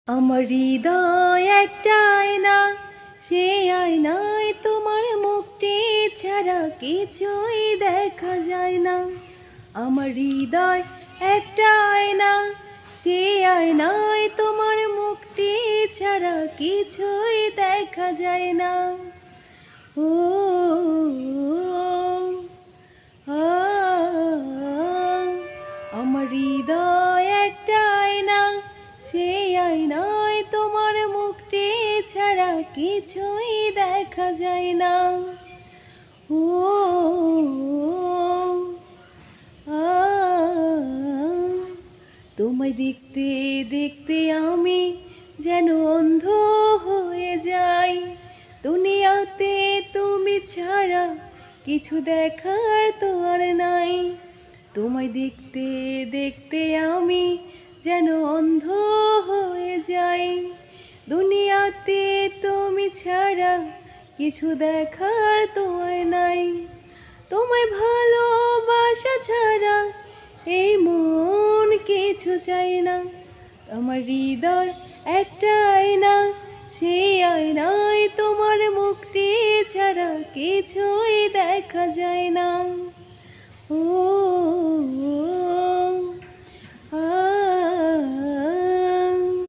আমার হৃদয় একটা আয়না, সেই আয়নায় তোমার মুখটি ছাড়া কিছুই দেখা যায় না। আমার হৃদয় একটা আয়না, সেই আয়নায় তোমার মুখটি ছাড়া কিছুই দেখা যায় না। ও আ আমার হৃদয় একটা আয়না, সেই আয়নায় তোমার মুখটি ছাড়া কিছুই দেখা যায় না। ও আ তোমায় দেখতে দেখতে আমি যেন অন্ধ হয়ে যাই। দুনিয়াতে তুমি ছাড়া কিছু দেখার তো আর নাই। তোমায় দেখতে দেখতে আমি যেন অন্ধ হয়ে যাই। দুনিয়াতে তুমি ছাড়া কিছু দেখার তো আর নাই। তোমায় ভালোবাসা ছাড়া এই মন কিছু চাই না। আমার হৃদয় একটা আয়না, সেই আয়নায় তোমার মুখটি ছাড়া কিছুই দেখা